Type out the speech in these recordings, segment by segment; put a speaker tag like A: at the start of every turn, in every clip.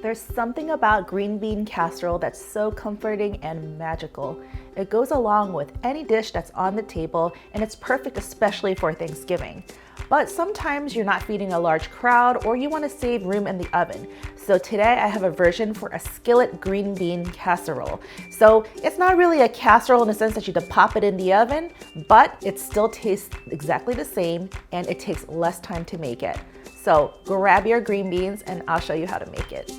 A: There's something about green bean casserole that's so comforting and magical. It goes along with any dish that's on the table, and it's perfect especially for Thanksgiving. But sometimes you're not feeding a large crowd or you want to save room in the oven. So today I have a version for a skillet green bean casserole. So it's not really a casserole in the sense that you have to pop it in the oven, but it still tastes exactly the same and it takes less time to make it. So grab your green beans and I'll show you how to make it.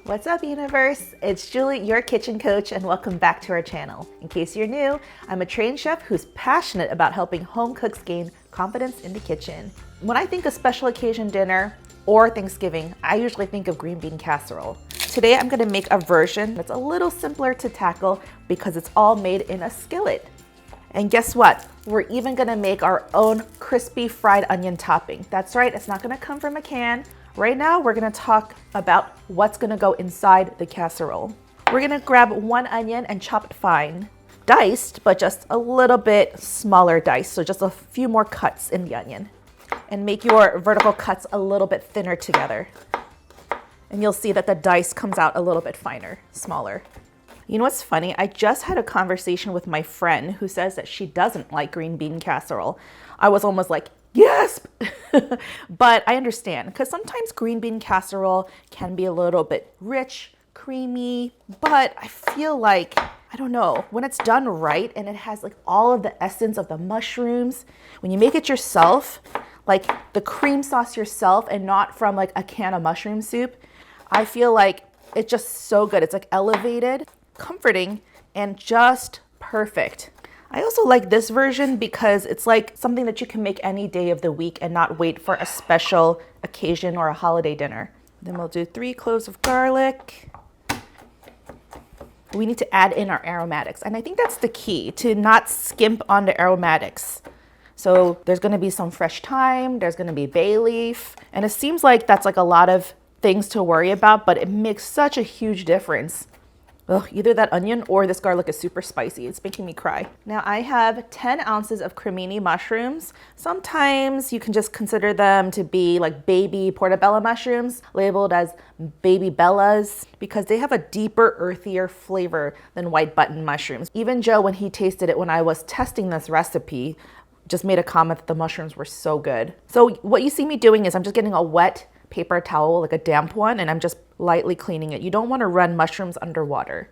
A: What's up, universe? It's Julie, your kitchen coach, and welcome back to our channel. In case you're new, I'm a trained chef who's passionate about helping home cooks gain confidence in the kitchen. When I think of special occasion dinner or Thanksgiving, I usually think of green bean casserole. Today I'm gonna make a version that's a little simpler to tackle because it's all made in a skillet. And guess what? We're even gonna make our own crispy fried onion topping. That's right, it's not gonna come from a can. Right now, we're gonna talk about what's gonna go inside the casserole. We're gonna grab one onion and chop it fine. Diced, but just a little bit smaller dice, so just a few more cuts in the onion. And make your vertical cuts a little bit thinner together. And you'll see that the dice comes out a little bit finer, smaller. You know what's funny? I just had a conversation with my friend who says that she doesn't like green bean casserole. I was almost like, yes! But I understand, because sometimes green bean casserole can be a little bit rich, creamy, but I feel like, I don't know, when it's done right and it has like all of the essence of the mushrooms, when you make it yourself, like the cream sauce yourself and not from like a can of mushroom soup, I feel like it's just so good. It's like elevated, comforting, and just perfect. I also like this version because it's like something that you can make any day of the week and not wait for a special occasion or a holiday dinner. Then we'll do 3 cloves of garlic. We need to add in our aromatics. And I think that's the key, to not skimp on the aromatics. So there's gonna be some fresh thyme, there's gonna be bay leaf. And it seems like that's like a lot of things to worry about, but it makes such a huge difference. Ugh, either that onion or this garlic is super spicy. It's making me cry. Now I have 10 ounces of cremini mushrooms. Sometimes you can just consider them to be like baby portobello mushrooms, labeled as baby bellas, because they have a deeper, earthier flavor than white button mushrooms. Even Joe, when he tasted it when I was testing this recipe, just made a comment that the mushrooms were so good. So what you see me doing is I'm just getting a wet paper towel, like a damp one, and I'm just lightly cleaning it. You don't want to run mushrooms underwater.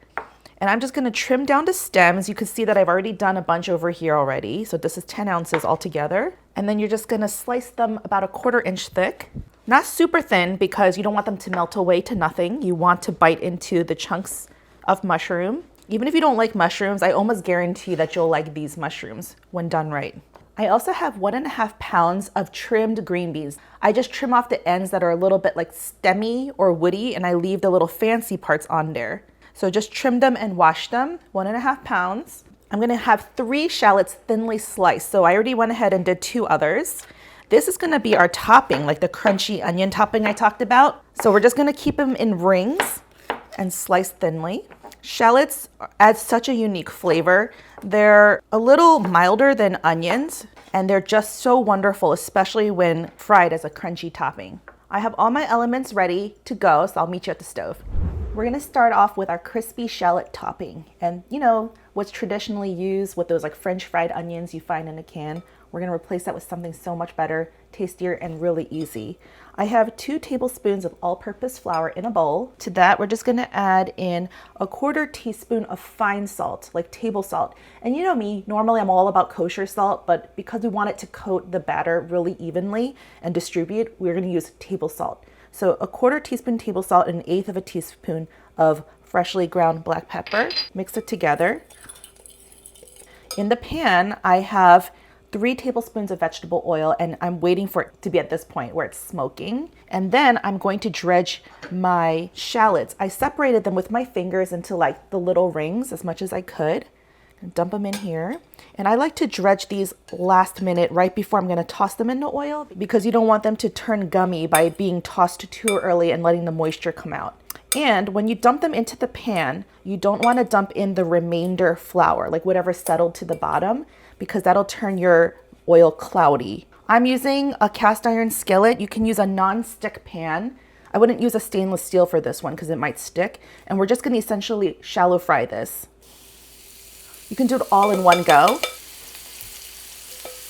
A: And I'm just going to trim down the stems. You can see that I've already done a bunch over here already. So this is 10 ounces altogether. And then you're just going to slice them about a 1/4 inch thick. Not super thin because you don't want them to melt away to nothing. You want to bite into the chunks of mushroom. Even if you don't like mushrooms, I almost guarantee that you'll like these mushrooms when done right. I also have 1.5 pounds of trimmed green beans. I just trim off the ends that are a little bit like stemmy or woody, and I leave the little fancy parts on there. So just trim them and wash them, 1.5 pounds. I'm gonna have 3 shallots thinly sliced. So I already went ahead and did 2 others. This is gonna be our topping, like the crunchy onion topping I talked about. So we're just gonna keep them in rings and slice thinly. Shallots add such a unique flavor. They're a little milder than onions, and they're just so wonderful, especially when fried as a crunchy topping. I have all my elements ready to go, so I'll meet you at the stove. We're gonna start off with our crispy shallot topping. And you know, what's traditionally used with those like French fried onions you find in a can. We're gonna replace that with something so much better, tastier, and really easy. I have 2 tablespoons of all-purpose flour in a bowl. To that, we're just gonna add in a 1/4 teaspoon of fine salt, like table salt. And you know me, normally I'm all about kosher salt, but because we want it to coat the batter really evenly and distribute, we're gonna use table salt. So a 1/4 teaspoon table salt and 1/8 of a teaspoon of freshly ground black pepper. Mix it together. In the pan, I have 3 tablespoons of vegetable oil, and I'm waiting for it to be at this point where it's smoking. And then I'm going to dredge my shallots. I separated them with my fingers into like the little rings as much as I could. And dump them in here. And I like to dredge these last minute right before I'm gonna toss them in the oil, because you don't want them to turn gummy by being tossed too early and letting the moisture come out. And when you dump them into the pan, you don't want to dump in the remainder flour, like whatever settled to the bottom, because that'll turn your oil cloudy. I'm using a cast iron skillet. You can use a non-stick pan. I wouldn't use a stainless steel for this one because it might stick. And we're just going to essentially shallow fry this. You can do it all in one go.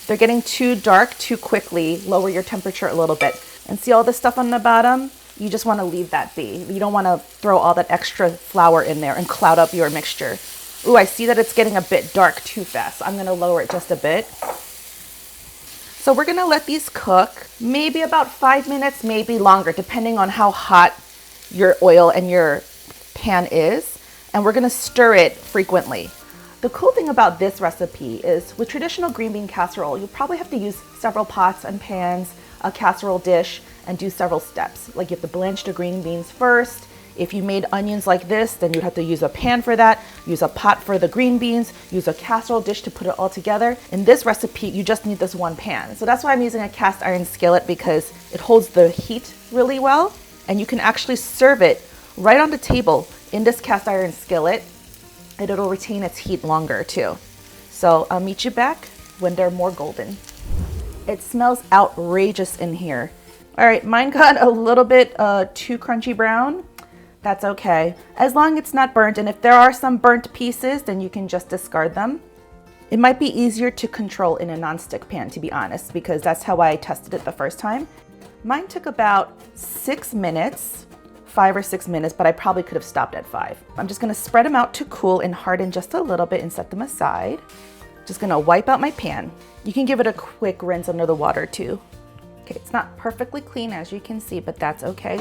A: They're getting too dark too quickly. Lower your temperature a little bit. And see all the stuff on the bottom? You just want to leave that be. You don't want to throw all that extra flour in there and cloud up your mixture. Ooh, I see that it's getting a bit dark too fast. I'm going to lower it just a bit. So we're going to let these cook maybe about 5 minutes, maybe longer, depending on how hot your oil and your pan is. And we're going to stir it frequently. The cool thing about this recipe is with traditional green bean casserole, you probably have to use several pots and pans, a casserole dish, and do several steps. Like you have to blanch the green beans first. If you made onions like this, then you'd have to use a pan for that, use a pot for the green beans, use a casserole dish to put it all together. In this recipe, you just need this one pan. So that's why I'm using a cast iron skillet, because it holds the heat really well, and you can actually serve it right on the table in this cast iron skillet, and it'll retain its heat longer too. So I'll meet you back when they're more golden. It smells outrageous in here. All right, mine got a little bit too crunchy brown. That's okay, as long as it's not burnt. And if there are some burnt pieces, then you can just discard them. It might be easier to control in a non-stick pan, to be honest, because that's how I tested it the first time. Mine took about 6 minutes, 5 or 6 minutes, but I probably could have stopped at 5. I'm just gonna spread them out to cool and harden just a little bit and set them aside. Just gonna wipe out my pan. You can give it a quick rinse under the water too. Okay, it's not perfectly clean as you can see, but that's okay.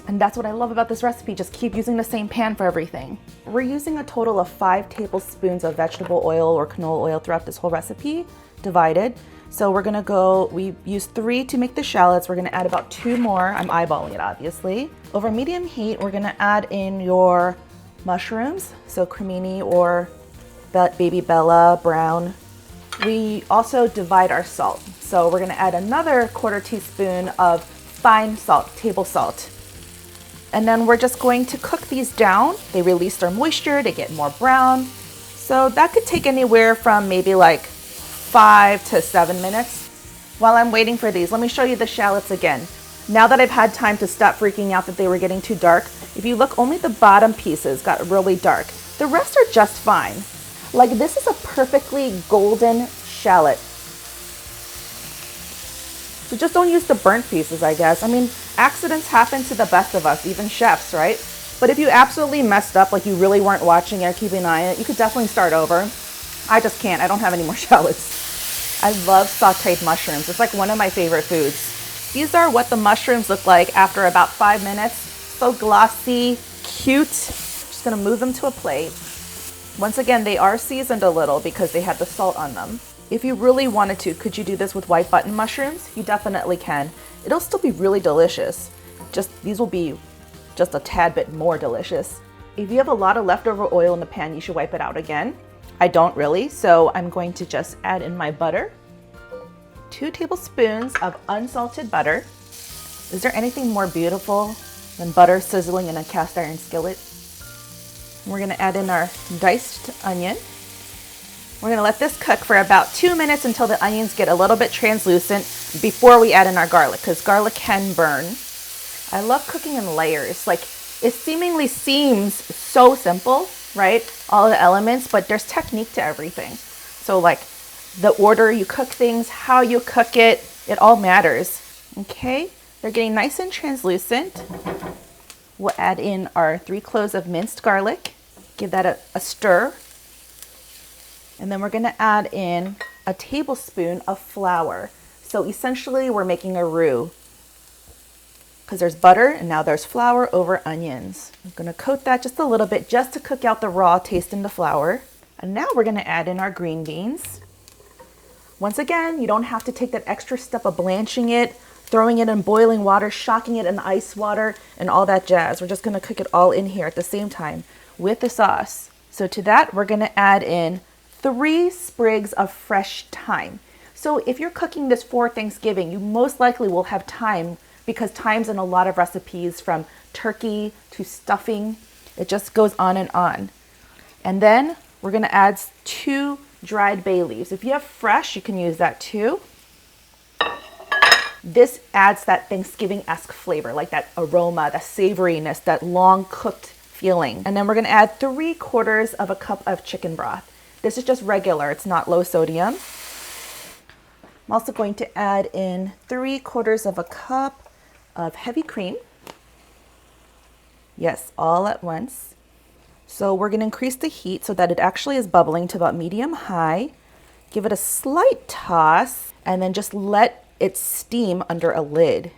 A: And that's what I love about this recipe, just keep using the same pan for everything. We're using a total of 5 tablespoons of vegetable oil or canola oil throughout this whole recipe, divided. So we're gonna go, we used 3 to make the shallots. We're gonna add about 2 more. I'm eyeballing it, obviously. Over medium heat, we're gonna add in your mushrooms, so cremini or baby bella, brown. We also divide our salt. So we're gonna add another 1/4 teaspoon of fine salt, table salt. And then we're just going to cook these down. They release their moisture, they get more brown. So that could take anywhere from maybe like 5 to 7 minutes. While I'm waiting for these, let me show you the shallots again. Now that I've had time to stop freaking out that they were getting too dark, if you look, only the bottom pieces got really dark. The rest are just fine. Like, this is a perfectly golden shallot. So just don't use the burnt pieces, I guess. I mean, accidents happen to the best of us, even chefs, right? But if you absolutely messed up, like you really weren't watching or keeping an eye on it, you could definitely start over. I just can't. I don't have any more shallots. I love sauteed mushrooms. It's like one of my favorite foods. These are what the mushrooms look like after about 5 minutes. So glossy, cute. Just gonna move them to a plate. Once again, they are seasoned a little because they had the salt on them. If you really wanted to, could you do this with white button mushrooms? You definitely can. It'll still be really delicious. These will be just a tad bit more delicious. If you have a lot of leftover oil in the pan, you should wipe it out again. I don't really, so I'm going to just add in my butter. 2 tablespoons of unsalted butter. Is there anything more beautiful than butter sizzling in a cast iron skillet? We're gonna add in our diced onion. We're gonna let this cook for about 2 minutes until the onions get a little bit translucent before we add in our garlic, because garlic can burn. I love cooking in layers. Like, it seemingly seems so simple, right? All the elements, but there's technique to everything. So like the order you cook things, how you cook it, it all matters. Okay, they're getting nice and translucent. We'll add in our 3 cloves of minced garlic. Give that a stir. And then we're gonna add in a tablespoon of flour. So essentially we're making a roux, because there's butter and now there's flour over onions. I'm gonna coat that just a little bit just to cook out the raw taste in the flour. And now we're gonna add in our green beans. Once again, you don't have to take that extra step of blanching it, throwing it in boiling water, shocking it in ice water, and all that jazz. We're just gonna cook it all in here at the same time with the sauce. So to that, we're gonna add in 3 sprigs of fresh thyme. So if you're cooking this for Thanksgiving, you most likely will have thyme, because thyme's in a lot of recipes, from turkey to stuffing. It just goes on and on. And then we're gonna add 2 dried bay leaves. If you have fresh, you can use that too. This adds that Thanksgiving-esque flavor, like that aroma, that savoriness, that long cooked feeling. And then we're gonna add 3/4 of a cup of chicken broth. This is just regular, it's not low sodium. I'm also going to add in 3/4 of a cup of heavy cream. Yes, all at once. So we're gonna increase the heat so that it actually is bubbling to about medium-high. Give it a slight toss and then just let it steam under a lid.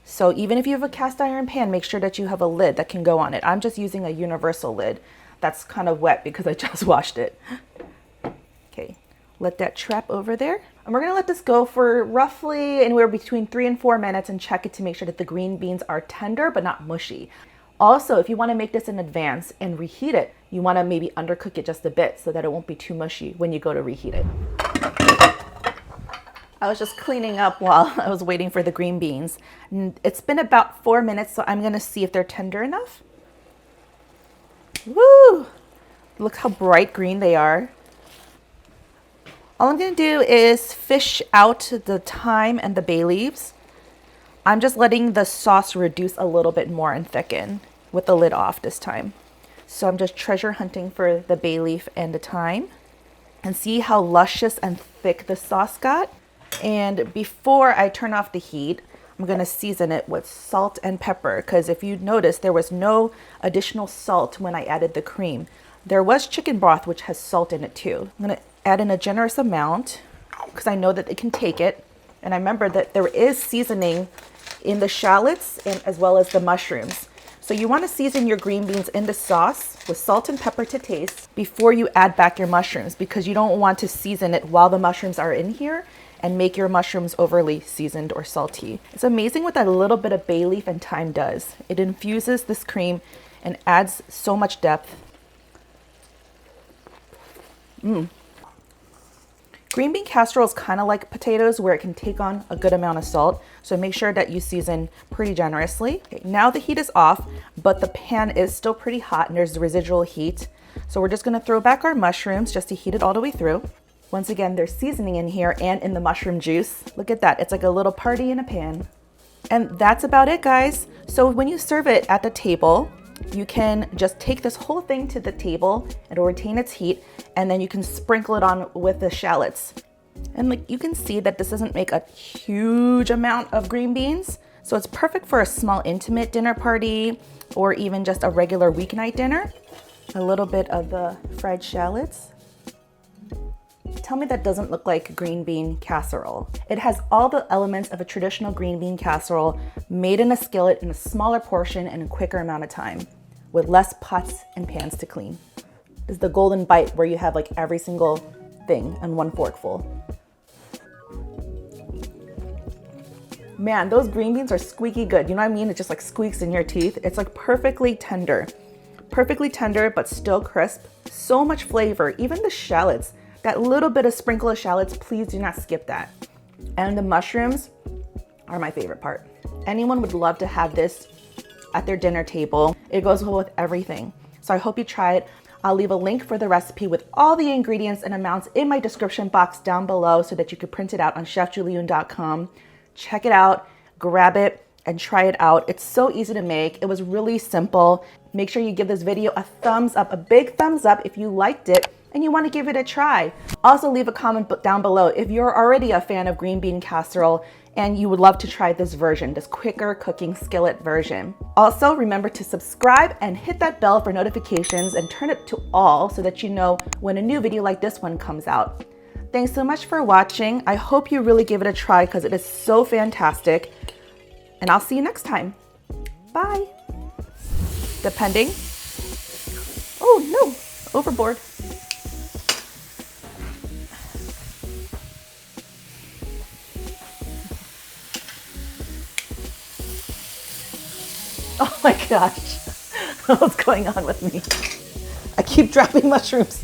A: So even if you have a cast iron pan, make sure that you have a lid that can go on it. I'm just using a universal lid. That's kind of wet because I just washed it. Okay, let that trap over there. And we're gonna let this go for roughly anywhere between 3 and 4 minutes and check it to make sure that the green beans are tender but not mushy. Also, if you wanna make this in advance and reheat it, you wanna maybe undercook it just a bit so that it won't be too mushy when you go to reheat it. I was just cleaning up while I was waiting for the green beans. And it's been about 4 minutes, so I'm gonna see if they're tender enough. Woo! Look how bright green they are. All I'm gonna do is fish out the thyme and the bay leaves. I'm just letting the sauce reduce a little bit more and thicken with the lid off this time. So I'm just treasure hunting for the bay leaf and the thyme. And see how luscious and thick the sauce got? And before I turn off the heat, I'm gonna season it with salt and pepper, because if you notice, there was no additional salt when I added the cream. There was chicken broth, which has salt in it too. I'm gonna add in a generous amount, because I know that it can take it. And I remember that there is seasoning in the shallots and as well as the mushrooms. So you wanna season your green beans in the sauce with salt and pepper to taste before you add back your mushrooms, because you don't want to season it while the mushrooms are in here and make your mushrooms overly seasoned or salty. It's amazing what that little bit of bay leaf and thyme does. It infuses this cream and adds so much depth. Green bean casserole is kind of like potatoes, where it can take on a good amount of salt. So make sure that you season pretty generously. Okay, now the heat is off, but the pan is still pretty hot and there's residual heat. So we're just gonna throw back our mushrooms just to heat it all the way through. Once again, there's seasoning in here and in the mushroom juice. Look at that, it's like a little party in a pan. And that's about it, guys. So when you serve it at the table, you can just take this whole thing to the table, it'll retain its heat, and then you can sprinkle it on with the shallots. And like you can see that this doesn't make a huge amount of green beans, so it's perfect for a small intimate dinner party or even just a regular weeknight dinner. A little bit of the fried shallots. Tell me that doesn't look like green bean casserole. It has all the elements of a traditional green bean casserole made in a skillet in a smaller portion and a quicker amount of time with less pots and pans to clean. This is the golden bite where you have like every single thing in one forkful. Man, those green beans are squeaky good. You know what I mean? It just like squeaks in your teeth. It's like perfectly tender, but still crisp. So much flavor, even the shallots. That little bit of sprinkle of shallots, please do not skip that. And the mushrooms are my favorite part. Anyone would love to have this at their dinner table. It goes well with everything. So I hope you try it. I'll leave a link for the recipe with all the ingredients and amounts in my description box down below so that you can print it out on chefjulieyoon.com. Check it out, grab it, and try it out. It's so easy to make. It was really simple. Make sure you give this video a thumbs up, a big thumbs up if you liked it and you want to give it a try. Also leave a comment down below if you're already a fan of green bean casserole and you would love to try this version, this quicker cooking skillet version. Also remember to subscribe and hit that bell for notifications and turn it to all so that you know when a new video like this one comes out. Thanks so much for watching. I hope you really give it a try because it is so fantastic. And I'll see you next time. Bye. Depending. Oh no, overboard. Oh my gosh, what's going on with me? I keep dropping mushrooms.